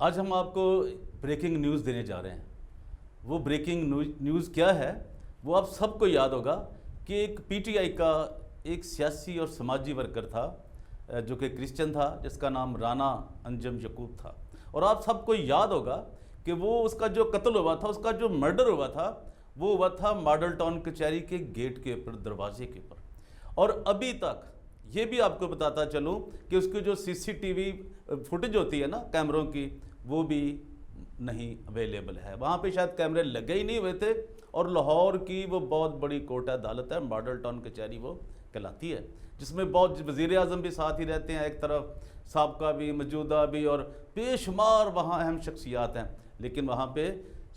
आज हम आपको ब्रेकिंग न्यूज़ देने जा रहे हैं। वो ब्रेकिंग न्यूज़ क्या है, वो आप सबको याद होगा कि एक पीटीआई का एक सियासी और समाजी वर्कर था जो कि क्रिश्चियन था, जिसका नाम राना अंजुम यकूब था। और आप सबको याद होगा कि वो उसका जो कत्ल हुआ था, उसका जो मर्डर हुआ था, वो हुआ था मॉडल टाउन कचहरी के गेट के ऊपर, दरवाजे के ऊपर। और अभी तक ये भी आपको बताता चलूँ कि उसकी जो सीसीटीवी फुटेज होती है ना कैमरों की, वो भी नहीं अवेलेबल है। वहाँ पे शायद कैमरे लगे ही नहीं हुए थे। और लाहौर की वो बहुत बड़ी कोर्ट अदालत है, मॉडल टाउन कचहरी वो कहलाती है, जिसमें बहुत वज़ीर आज़म भी साथ ही रहते हैं, एक तरफ साबका भी, मौजूदा भी, और बेशुमार वहाँ अहम शख्सियात हैं। लेकिन वहाँ पे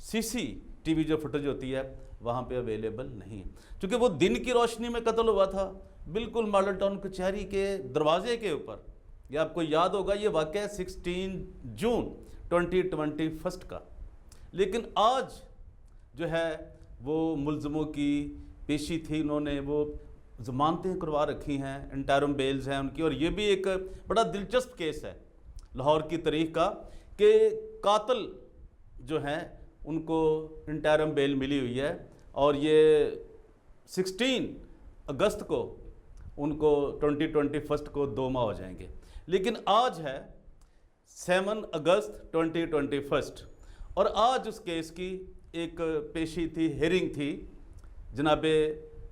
सीसीटीवी जो फुटेज होती है वहाँ पे अवेलेबल नहीं, क्योंकि वो दिन की रोशनी में कत्ल हुआ था, बिल्कुल मॉडल टाउन कचहरी के दरवाजे के ऊपर। ये आपको याद होगा, ये वाक़या 16 जून 2021 का। लेकिन आज जो है वो मुलज़मों की पेशी थी, उन्होंने वो ज़मानतें करवा रखी हैं, इंटरिम बेल्स हैं उनकी। और ये भी एक बड़ा दिलचस्प केस है लाहौर की तारीख का कि कातिल जो हैं उनको इंटरिम बेल मिली हुई है, और ये 16 अगस्त को उनको 2021 को 2 माह हो जाएंगे। लेकिन आज है 7 अगस्त 2021, और आज उस केस की एक पेशी थी, हेयरिंग थी जनाबे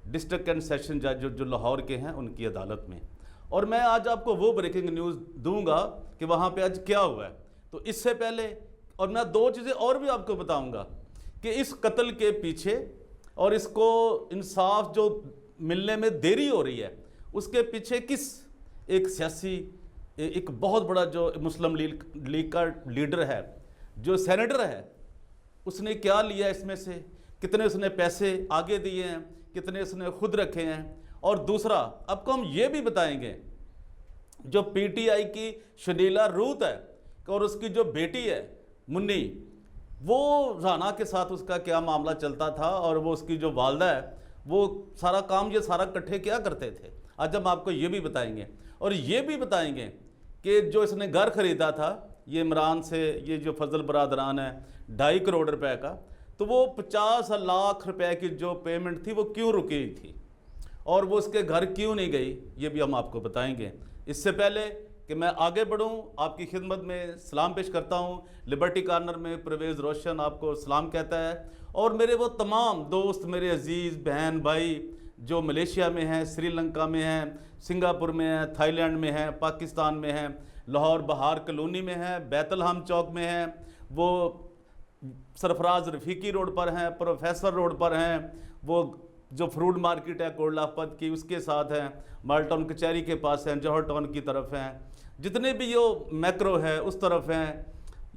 डिस्ट्रिक्ट एंड सेशन जज जो लाहौर के हैं उनकी अदालत में। और मैं आज आपको वो ब्रेकिंग न्यूज़ दूंगा कि वहाँ पे आज क्या हुआ है। तो इससे पहले और मैं 2 चीज़ें और भी आपको बताऊंगा कि इस कत्ल के पीछे और इसको इंसाफ जो मिलने में देरी हो रही है, उसके पीछे किस एक सियासी, एक बहुत बड़ा जो मुस्लिम लीग का लीडर है, जो सेनेटर है, उसने क्या लिया इसमें से, कितने उसने पैसे आगे दिए हैं, कितने उसने खुद रखे हैं। और दूसरा आपको हम ये भी बताएंगे जो पीटीआई की शनीला रूत है और उसकी जो बेटी है मुन्नी, वो राना के साथ उसका क्या मामला चलता था, और वो उसकी जो वालदा है वो सारा काम ये सारा इकट्ठे क्या करते थे। आज हम आपको ये भी बताएंगे। और ये भी बताएंगे कि जो इसने घर ख़रीदा था ये इमरान से, ये जो फजल बरादरान है 2.5 करोड़ रुपए का, तो वो 50 लाख रुपए की जो पेमेंट थी वो क्यों रुकी थी, और वो उसके घर क्यों नहीं गई, ये भी हम आपको बताएंगे। इससे पहले कि मैं आगे बढ़ूं, आपकी खिदमत में सलाम पेश करता हूं। लिबर्टी कॉर्नर में परवेज़ रोशन आपको सलाम कहता है, और मेरे वो तमाम दोस्त, मेरे अजीज़ बहन भाई जो मलेशिया में हैं, श्रीलंका में हैं, सिंगापुर में हैं, थाईलैंड में हैं, पाकिस्तान में हैं, लाहौर बहार कॉलोनी में हैं, बैतलहम चौक में हैं, वो सरफराज रफ़ीकी रोड पर हैं, प्रोफेसर रोड पर हैं, वो जो फ्रूट मार्केट है कोटलापत की उसके साथ हैं, मॉडल टाउन कचहरी के पास हैं, जौहर टाउन की तरफ हैं, जितने भी यो मैक्रो है उस तरफ हैं,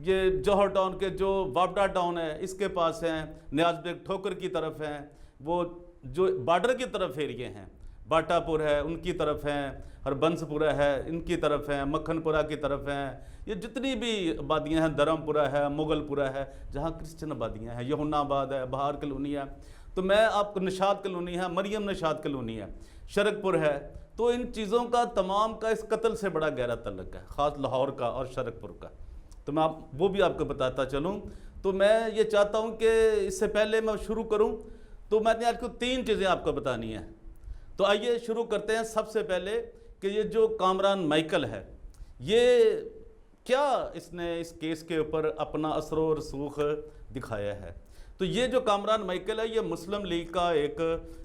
ये जौहर टाउन के जो वापडा टाउन है इसके पास हैं, न्याज़बेग ठोकर की तरफ हैं, वो जो बॉर्डर की तरफ एरिए हैं, बाटापुर है उनकी तरफ हैं, हरबंसपुरा है इनकी तरफ हैं, मक्खनपुरा की तरफ हैं, ये जितनी भी आबादियाँ हैं, धर्मपुरा है, मुगलपुरा है, जहाँ क्रिश्चियन आबादियाँ हैं, यहुन्नाबाद है, बहार कॉलोनी है, तो मैं आपको निशात कॉलोनी है, मरियम निशात कॉलोनी है, शरकपुर है। तो इन चीज़ों का तमाम का इस कत्ल से बड़ा गहरा तल्लुक़ है, ख़ास लाहौर का और शरकपुर का। तो मैं वो भी आपको बताता चलूँ। तो मैं ये चाहता हूँ कि इससे पहले मैं शुरू करूँ तो मैंने आपको 3 चीज़ें आपको बतानी है। तो आइए शुरू करते हैं। सबसे पहले कि ये जो कामरान माइकल है, ये क्या इसने इस केस के ऊपर अपना असर व रसूख दिखाया है। तो ये जो कामरान माइकल है, ये मुस्लिम लीग का एक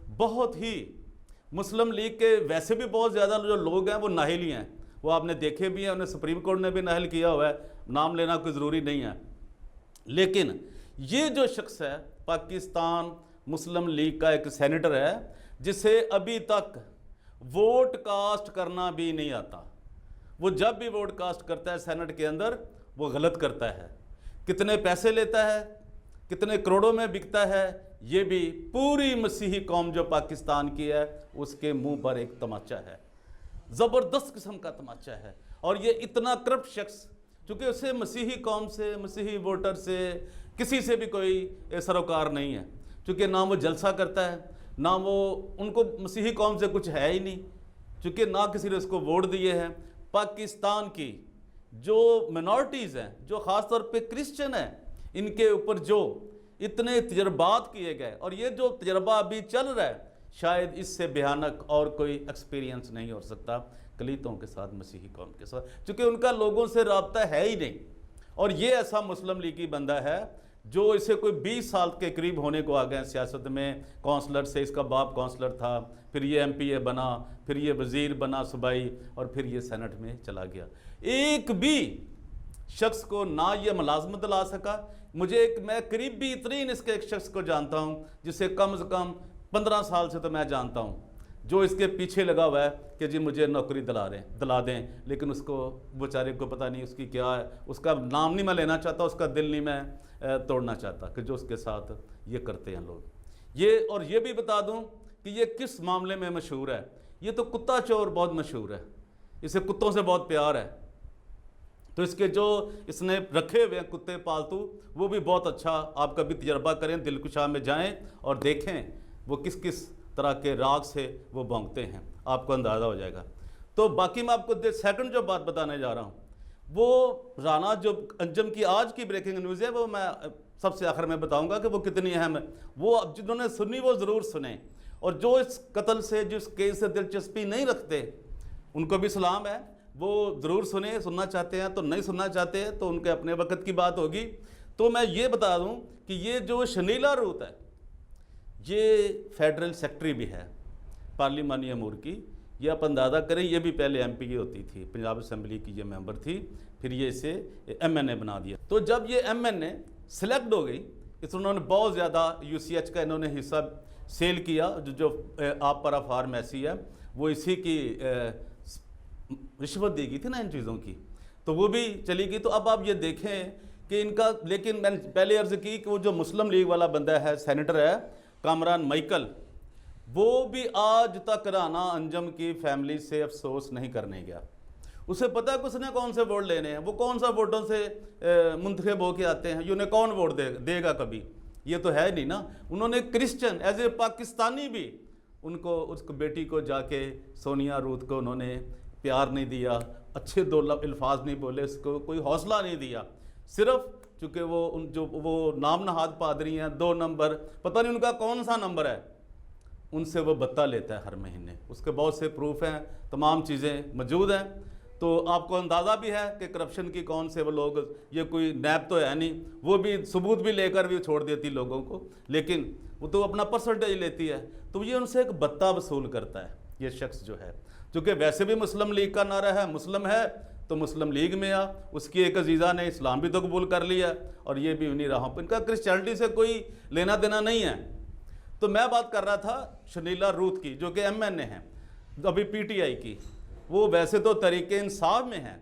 बहुत ही, मुस्लिम लीग के वैसे भी बहुत ज़्यादा जो लोग हैं वो नाहिल ही हैं, वो आपने देखे भी हैं, उन्हें सुप्रीम कोर्ट ने भी नाहिल किया हुआ है, नाम लेना कोई ज़रूरी नहीं है। लेकिन ये जो शख्स है पाकिस्तान मुस्लिम लीग का एक सेनेटर है, जिसे अभी तक वोट कास्ट करना भी नहीं आता। वो जब भी वोट कास्ट करता है सेनेट के अंदर, वो गलत करता है। कितने पैसे लेता है, कितने करोड़ों में बिकता है, ये भी पूरी मसीही कौम जो पाकिस्तान की है उसके मुंह पर एक तमाचा है, ज़बरदस्त किस्म का तमाचा है। और ये इतना करप्ट शख्स, चूँकि उसे मसीही कौम से, मसीही वोटर से, किसी से भी कोई सरोकार नहीं है, चूँकि ना वो जलसा करता है, ना वो, उनको मसीही कौम से कुछ है ही नहीं, चूँकि ना किसी ने उसको वोट दिए हैं। पाकिस्तान की जो मिनॉरिटीज़ हैं, जो ख़ास तौर पे क्रिश्चियन हैं, इनके ऊपर जो इतने तजर्बात किए गए, और ये जो तजर्बा अभी चल रहा है, शायद इससे भयानक और कोई एक्सपीरियंस नहीं हो सकता कलीतों के साथ, मसीही कौम के साथ, क्योंकि उनका लोगों से रब्ता है ही नहीं। और ये ऐसा मुस्लिम लीगी बंदा है जो इसे कोई 20 साल के करीब होने को आ गए सियासत में, काउंसलर से, इसका बाप काउंसलर था, फिर ये MPA बना, फिर ये वज़ीर बना सूबाई, और फिर ये सेनेट में चला गया। एक भी शख्स को ना ये मुलाजमत दिला सका। मैं करीबी तरीन इसके एक शख्स को जानता हूँ जिसे कम से कम 15 साल से तो मैं जानता हूँ, जो इसके पीछे लगा हुआ है कि जी मुझे नौकरी दिला दें, लेकिन उसको बेचारे को पता नहीं उसकी क्या है, उसका नाम नहीं मैं लेना चाहता, उसका दिल नहीं मैं तोड़ना चाहता कि जो उसके साथ ये करते हैं लोग। ये भी बता दूं कि ये किस मामले में मशहूर है। ये तो कुत्ता चोर बहुत मशहूर है, इसे कुत्तों से बहुत प्यार है, तो इसके जो इसने रखे हुए हैं कुत्ते पालतू, वो भी बहुत अच्छा। आप कभी तजर्बा करें, दिलकुशा में जाएं और देखें वो किस किस तरह के राग से वो भौंकते हैं, आपको अंदाज़ा हो जाएगा। तो बाकी मैं आपको सेकंड जो बात बताने जा रहा हूँ, वो राना जो अंजम की आज की ब्रेकिंग न्यूज़ है, वो मैं सबसे आखिर में बताऊंगा कि वो कितनी अहम है। वो अब जिन्होंने सुनी वो ज़रूर सुने, और जो इस कत्ल से, जिस केस से दिलचस्पी नहीं रखते, उनको भी सलाम है, वो ज़रूर सुनना चाहते हैं तो नहीं सुनना चाहते हैं तो उनके अपने वक्त की बात होगी। तो मैं ये बता दूं कि ये जो शनीला रूत है, ये फेडरल सेक्रेटरी भी है पार्लिमानी अमूर की। ये आप अंदाज़ा करें, ये भी पहले MPA होती थी, पंजाब असम्बली की ये मेंबर थी, फिर ये इसे MNA बना दिया। तो जब ये MNA सिलेक्ट हो गई, उन्होंने बहुत ज़्यादा UCH का इन्होंने हिस्सा सेल किया। जो आप पर फार्मेसी है, वो इसी की रिश्वत दी गई थी ना इन चीज़ों की, तो वो भी चली गई। तो अब आप ये देखें कि इनका, लेकिन मैंने पहले अर्ज़ की कि वो जो मुस्लिम लीग वाला बंदा है, सेनेटर है कामरान माइकल, वो भी आज तक राना अंजम की फैमिली से अफसोस नहीं करने गया। उसे पता है कि उसने कौन से वोट लेने हैं, वो कौन सा वोटों से मुंतखब होके आते हैं, उन्हें कौन वोट देगा कभी, ये तो है नहीं ना। उन्होंने क्रिश्चियन एज ए पाकिस्तानी भी उनको, उसको बेटी को जाके सोनिया रूथ को उन्होंने प्यार नहीं दिया, अच्छे 2 अल्फाज नहीं बोले, उसको कोई हौसला नहीं दिया, सिर्फ चूँकि वो नाम नहाद पादरी हैं, 2 नंबर, पता नहीं उनका कौन सा नंबर है, उनसे वो बत्ता लेता है हर महीने। उसके बहुत से प्रूफ हैं, तमाम चीज़ें मौजूद हैं। तो आपको अंदाज़ा भी है कि करप्शन की कौन से वो लोग, ये कोई नैब तो है नहीं, वो भी सबूत भी लेकर भी छोड़ देती लोगों को, लेकिन वो तो अपना परसेंटेज लेती है। तो ये उनसे एक बत्ता वसूल करता है ये शख्स जो है, क्योंकि वैसे भी मुस्लिम लीग का नारा है, मुस्लिम है तो मुस्लिम लीग में आ। उसकी एक अजीज़ा ने इस्लाम भी तो कबूल कर लिया, और ये भी उन्हीं राहों पर, इनका क्रिश्चियनिटी से कोई लेना देना नहीं है। तो मैं बात कर रहा था शनीला रूथ की, जो कि MNA हैं अभी PTI की। वो वैसे तो तरीके इंसाफ में हैं,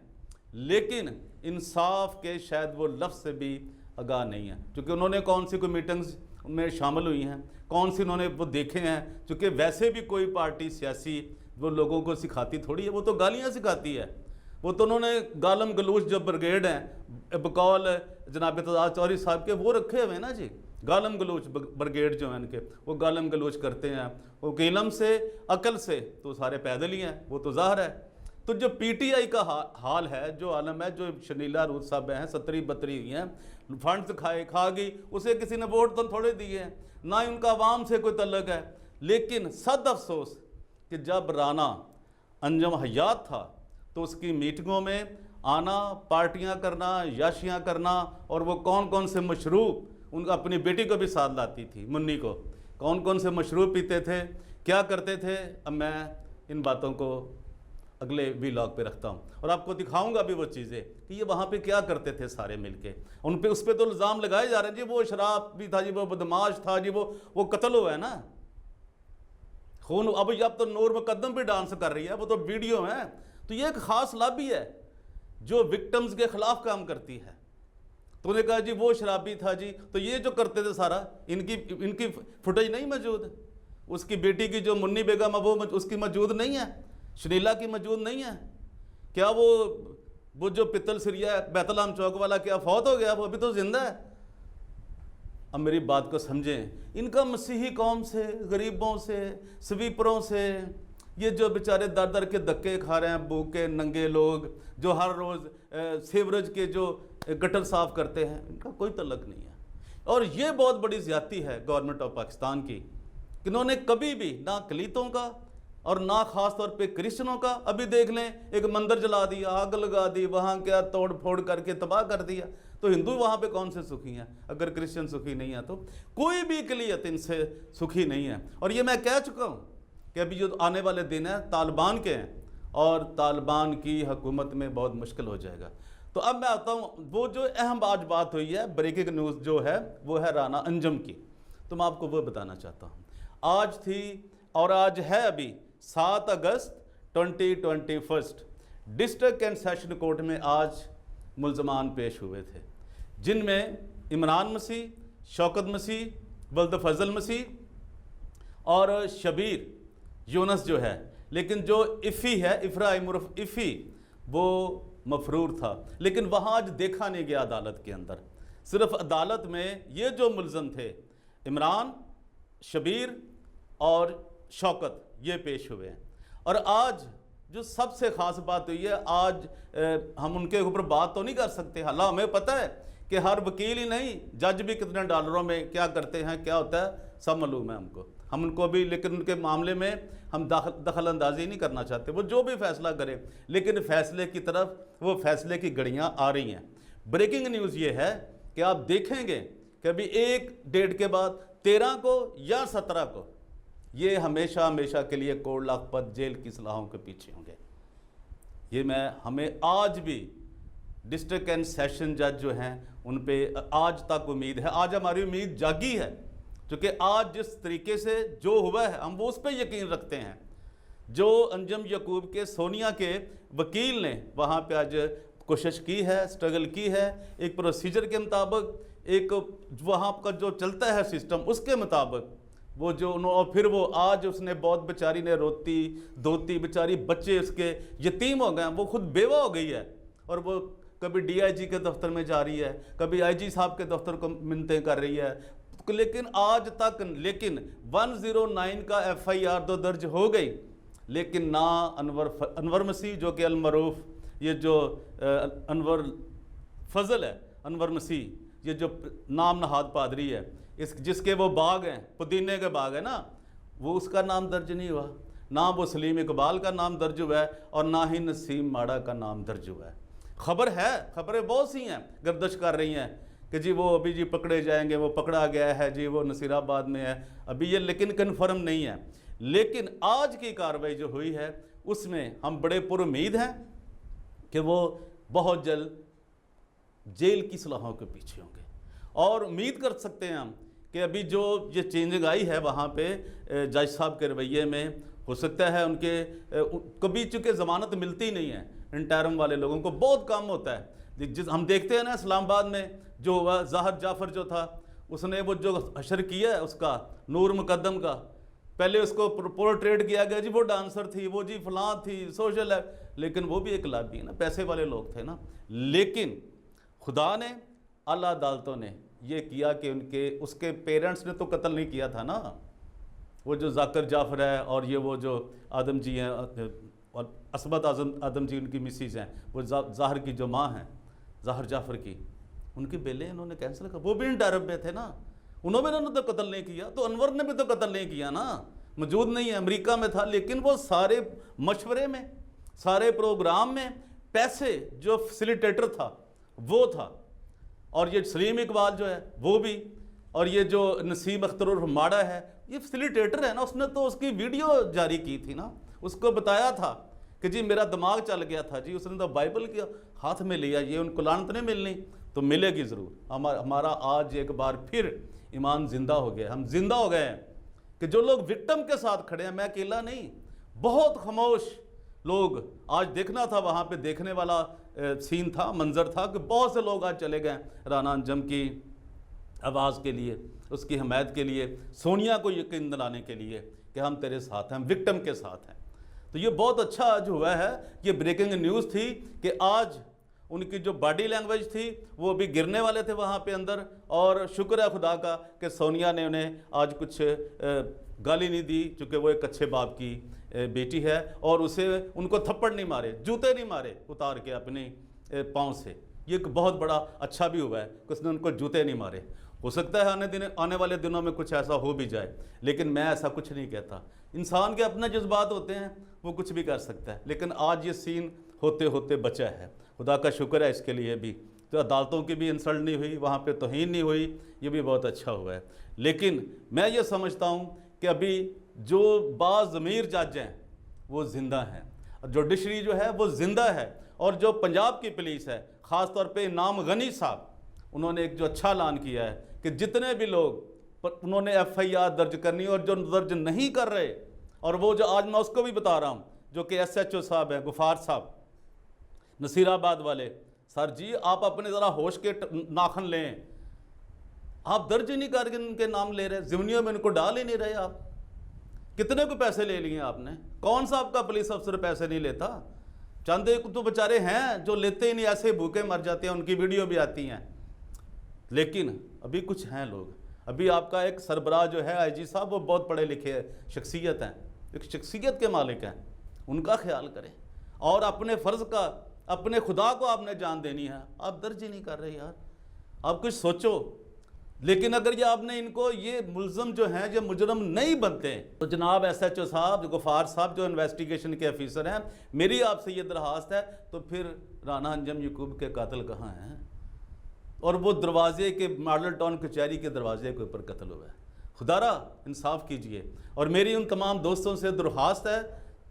लेकिन इंसाफ के शायद वो लफ्ज़ से भी आगाह नहीं है, क्योंकि उन्होंने कौन सी कोई मीटिंग्स में शामिल हुई हैं, कौन सी उन्होंने वो देखे हैं। क्योंकि वैसे भी कोई पार्टी सियासी वो लोगों को सिखाती थोड़ी है, वो तो गालियाँ सिखाती है। वो तो उन्होंने गालम गलूच जो ब्रिगेड हैं बकौल जनाब तजाद चौधरी साहब के, वो रखे हुए हैं ना जी, गालम गलूच ब्रिगेड जो है इनके, वो गालम गलूच करते हैं, वो इलम से अकल से तो सारे पैदल ही हैं, वो तो ज़ाहिर है। तो जो PTI का हाल है, जो आलम है, जो शनीला रूथ साहब हैं 70-72 हुई हैं, फंड्स खा गई, उसे किसी ने वोट तो थोड़े दिए हैं, ना ही उनका आवाम से कोई तल्लक है। लेकिन सद अफसोस कि जब राना अंजम हयात था तो उसकी मीटिंगों में आना, पार्टियां करना, याशियां करना, और वो कौन कौन से मशरूब, उनका अपनी बेटी को भी साथ लाती थी, मुन्नी को, कौन कौन से मशरूब पीते थे, क्या करते थे। अब मैं इन बातों को अगले व्लॉग पे रखता हूँ और आपको दिखाऊंगा भी वो चीज़ें कि ये वहाँ पे क्या करते थे सारे मिलके। उन पे, उस पर तो इल्ज़ाम लगाए जा रहे हैं जी, वो शराब भी था जी, वो बदमाश था जी, वो कत्ल हुआ है ना, खून। अब तो नूर मुकद्दम भी डांस कर रही है, वो तो वीडियो है। तो ये एक ख़ास लॉबी है जो विक्टिम्स के ख़िलाफ़ काम करती है। तो उन्होंने कहा जी वो शराबी था जी, तो ये जो करते थे सारा, इनकी फुटेज नहीं मौजूद, उसकी बेटी की जो मुन्नी बेगम है वो उसकी मौजूद नहीं है, शनीला की मौजूद नहीं है। क्या वो जो पित्तल सिरिया बैतलाम चौक वाला क्या फौत हो गया? वो अभी तो जिंदा है। अब मेरी बात को समझें, इनका मसीही कौम से, गरीबों से, स्वीपरों से, ये जो बेचारे दर दर के धक्के खा रहे हैं, भूखे नंगे लोग जो हर रोज़ सीवरेज के जो गटर साफ करते हैं, इनका कोई तल्लक नहीं है। और ये बहुत बड़ी ज़्यादती है गवर्नमेंट ऑफ पाकिस्तान की कि इन्होंने कभी भी ना अक़लीतों का और ना ख़ास तौर पे क्रिश्चनों का, अभी देख लें एक मंदिर जला दिया, आग लगा दी, वहाँ क्या तोड़ फोड़ करके तबाह कर दिया, तो हिंदू वहाँ पे कौन से सुखी हैं? अगर क्रिश्चियन सुखी नहीं है तो कोई भी अक़लियत इनसे सुखी नहीं है। और ये मैं कह चुका हूँ कि अभी जो आने वाले दिन हैं तालिबान के हैं और तालिबान की हुकूमत में बहुत मुश्किल हो जाएगा। तो अब मैं आता हूँ, वो जो अहम आज बात हुई है, ब्रेकिंग न्यूज़ जो है वो है राना अंजुम की, तो मैं आपको वो बताना चाहता हूँ। आज थी और आज है अभी 7 अगस्त 2021, डिस्ट्रिक्ट एंड सेशन कोर्ट में आज मुल्ज़मान पेश हुए थे, जिनमें इमरान मसीह, शौकत मसीह, वल्द फजल मसीह और शबीर यूनस जो है, लेकिन जो इफ़ी है, इफ्राहिम उर्फ इफ़ी, वो मफरूर था। लेकिन वहाँ आज देखा नहीं गया अदालत के अंदर, सिर्फ अदालत में ये जो मुल्ज़म थे इमरान, शबीर और शौकत, ये पेश हुए हैं। और आज जो सबसे ख़ास बात हुई है, आज हम उनके ऊपर बात तो नहीं कर सकते, हालांकि हमें पता है कि हर वकील ही नहीं, जज भी कितने डॉलरों में क्या करते हैं, क्या होता है, सब मालूम है हमको, हम उनको भी, लेकिन उनके मामले में हम दखल अंदाजी नहीं करना चाहते, वो जो भी फैसला करें, लेकिन फैसले की तरफ वो फैसले की घड़ियाँ आ रही हैं। ब्रेकिंग न्यूज़ ये है कि आप देखेंगे कि अभी एक डेट के बाद 13 को या 17 को ये हमेशा हमेशा के लिए कोड़ लाखपत जेल की सलाहों के पीछे होंगे। ये हमें आज भी डिस्ट्रिक्ट एंड सेशन जज जो हैं उन पे आज तक उम्मीद है, आज हमारी उम्मीद जागी है, क्योंकि आज जिस तरीके से जो हुआ है हम वो उस पर यकीन रखते हैं। जो अंजुम यकूब के सोनिया के वकील ने वहाँ पे आज कोशिश की है, स्ट्रगल की है, एक प्रोसीजर के मुताबिक, एक वहाँ का जो चलता है सिस्टम उसके मुताबिक, वो जो और फिर वो आज उसने बहुत बेचारी ने रोती धोती, बेचारी बच्चे उसके यतीम हो गए, वो खुद बेवा हो गई है, और वो कभी डीआईजी के दफ्तर में जा रही है, कभी आईजी साहब के दफ्तर को मिन्नतें कर रही है, लेकिन आज तक 109 का FIR तो दर्ज हो गई, लेकिन ना अनवर मसीह जो कि अलमरूफ, ये जो अनवर फजल है, अनवर मसीह, ये जो नाम नहाद पादरी है, जिसके वो बाग हैं, पुदीने के बाग है ना, वो उसका नाम दर्ज नहीं हुआ, ना वो सलीम इकबाल का नाम दर्ज हुआ है, और ना ही नसीम माड़ा का नाम दर्ज हुआ है। खबर है, खबरें बहुत सी हैं गर्दिश कर रही हैं कि जी वो अभी जी पकड़े जाएंगे, वो पकड़ा गया है जी, वो नसीराबाद में है अभी ये, लेकिन कन्फर्म नहीं है। लेकिन आज की कार्रवाई जो हुई है उसमें हम बड़े पुरुम्मीद हैं कि वो बहुत जल्द जेल की सलाहों के पीछे होंगे, और उम्मीद कर सकते हैं हम कि अभी जो ये चेंजिंग आई है वहाँ पे जज साहब के रवैये में, हो सकता है उनके कभी चूँकि ज़मानत मिलती नहीं है इंटरम वाले लोगों को, बहुत कम होता है। जिस हम देखते हैं ना इस्लामाबाद में जो हुआ, ज़ाहिर जाफ़र जो था, उसने वो जो हशर किया है उसका, नूर मुकद्दम का, पहले उसको पोर्ट्रेट किया गया जी वो डांसर थी, वो जी फलां थी, सोशल है, लेकिन वो भी एक लाभी है ना, पैसे वाले लोग थे ना। लेकिन खुदा ने, अल्लाह अदालतों ने ये किया कि उसके पेरेंट्स ने तो कत्ल नहीं किया था ना, वो जो जाकिर जाफ़र है और ये वो जो आदम जी हैं और असमत आदम जी उनकी मिसिज हैं, वो ज़ाहिर की जो माँ हैं ज़ाहिर जाफ़र की, उनके बेले इन्होंने कैंसिल कर, वो भी इंटरम में थे ना, उन्होंने तो कत्ल नहीं किया, तो अनवर ने भी तो कत्ल नहीं किया ना, मौजूद नहीं है, अमेरिका में था, लेकिन वो सारे मशवरे में, सारे प्रोग्राम में पैसे जो फैसिलिटेटर था वो था, और ये सलीम इकबाल जो है वो भी, और ये जो नसीम अख्तर उर्फ माड़ा है ये फैसिलिटेटर है ना, उसने तो उसकी वीडियो जारी की थी ना, उसको बताया था कि जी मेरा दिमाग चल गया था जी, उसने तो बाइबल के हाथ में लिया, ये उनको लानत नहीं मिलनी, तो मिलेगी ज़रूर। हमारा आज एक बार फिर ईमान ज़िंदा हो गया, हम जिंदा हो गए हैं कि जो लोग विक्टिम के साथ खड़े हैं, मैं अकेला नहीं, बहुत खामोश लोग, आज देखना था वहाँ पे, देखने वाला सीन था, मंजर था कि बहुत से लोग आज चले गए राना अंजुम की आवाज़ के लिए, उसकी हमायत के लिए, सोनिया को यकीन दिलाने के लिए कि हम तेरे साथ हैं, हम विक्टिम के साथ हैं। तो ये बहुत अच्छा आज हुआ है, ये ब्रेकिंग न्यूज़ थी कि आज उनकी जो बॉडी लैंग्वेज थी वो भी गिरने वाले थे वहाँ पे अंदर। और शुक्र है खुदा का कि सोनिया ने उन्हें आज कुछ गाली नहीं दी, चूँकि वो एक अच्छे बाप की बेटी है, और उसे उनको थप्पड़ नहीं मारे, जूते नहीं मारे उतार के अपने पाँव से। ये एक बहुत बड़ा अच्छा भी हुआ है कि उसने उनको जूते नहीं मारे। हो सकता है आने वाले दिनों में कुछ ऐसा हो भी जाए, लेकिन मैं ऐसा कुछ नहीं कहता। इंसान के अपने जज्बात होते हैं, वो कुछ भी कर सकता है, लेकिन आज ये सीन होते होते बचा है। खुदा का शुक्र है इसके लिए भी। तो अदालतों की भी इंसल्ट नहीं हुई, वहाँ पे तौहीन नहीं हुई, ये भी बहुत अच्छा हुआ है। लेकिन मैं ये समझता हूँ कि अभी जो बाज़मीर जज हैं वो ज़िंदा हैं, जुडिशरी जो है वो ज़िंदा है, और जो पंजाब की पुलिस है, ख़ास तौर पे इनाम गनी साहब, उन्होंने एक जो अच्छा ऐलान किया है कि जितने भी लोग उन्होंने FIR दर्ज करनी, और जो दर्ज नहीं कर रहे, और वो जो आज मैं उसको भी बता रहा हूँ, जो कि SHO साहब हैं, गुफार साहब नसीराबाद वाले, सर जी आप अपने ज़रा होश के नाखन लें, आप दर्ज ही नहीं करके इनके नाम ले रहे, ज़िम्नियों में इनको डाल ही नहीं रहे। आप कितने को पैसे ले लिए आपने? कौन सा आपका पुलिस अफसर पैसे नहीं लेता? चंद एक तो बेचारे हैं जो लेते ही नहीं, ऐसे भूखे मर जाते हैं, उनकी वीडियो भी आती हैं। लेकिन अभी कुछ हैं लोग, अभी आपका एक सरबराह जो है IG साहब, वो बहुत पढ़े लिखे शख्सियत हैं, एक शख्सियत के मालिक हैं, उनका ख्याल करें। और अपने फ़र्ज़ का, अपने खुदा को आपने जान देनी है, आप दर्ज ही नहीं कर रहे यार, आप कुछ सोचो। लेकिन अगर ये आपने इनको, ये मुलज़म जो हैं, ये मुजरम नहीं बनते, तो जनाब SHO साहब, गुफार साहब जो इन्वेस्टिगेशन के ऑफिसर हैं, मेरी आपसे ये दरख्वास्त है, तो फिर राना अंजम याकूब के कातिल कहाँ हैं? और वो दरवाजे के, मॉडल टाउन कचहरी के दरवाजे के ऊपर कत्ल हुआ है। खुदारा इंसाफ कीजिए। और मेरी उन तमाम दोस्तों से दरख्वास्त है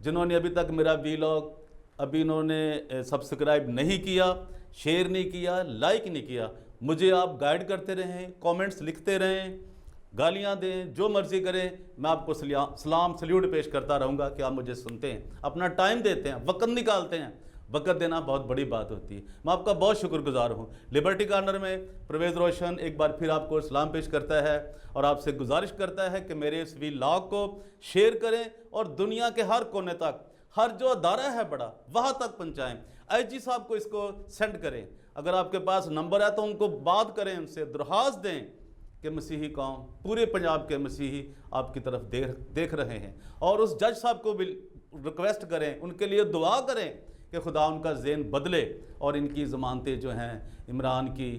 जिन्होंने अभी तक मेरा वीलॉग अभी इन्होंने सब्सक्राइब नहीं किया, शेयर नहीं किया, लाइक नहीं किया, मुझे आप गाइड करते रहें, कमेंट्स लिखते रहें, गालियां दें, जो मर्ज़ी करें, मैं आपको सलाम सल्यूट पेश करता रहूँगा कि आप मुझे सुनते हैं, अपना टाइम देते हैं, वक़्त निकालते हैं। वक़्त देना बहुत बड़ी बात होती है। मैं आपका बहुत शुक्रगुजार हूँ। लिबर्टी कॉर्नर में परवेज़ रोशन एक बार फिर आपको सलाम पेश करता है और आपसे गुजारिश करता है कि मेरे इस वीलॉग को शेयर करें और दुनिया के हर कोने तक, हर जो अदारा है बड़ा, वहाँ तक पहुँचाएँ। IG साहब को इसको सेंड करें। अगर आपके पास नंबर है तो उनको बात करें, उनसे दरख्वास्त दें कि मसीही कौम, पूरे पंजाब के मसीही आपकी तरफ देख रहे हैं। और उस जज साहब को भी रिक्वेस्ट करें, उनके लिए दुआ करें कि खुदा उनका ज़हन बदले और इनकी ज़मानतें जो हैं इमरान की,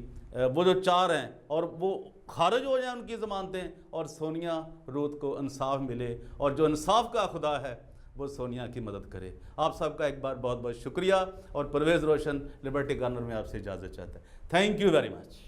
वो जो 4 हैं, और वो खारिज हो जाएं उनकी ज़मानतें, और सोनिया रूथ को इंसाफ मिले, और जो इंसाफ का खुदा है वो सोनिया की मदद करे। आप सबका एक बार बहुत बहुत शुक्रिया। और परवेज़ रोशन लिबर्टी कॉर्नर में आपसे इजाज़त चाहता है। Thank you very much.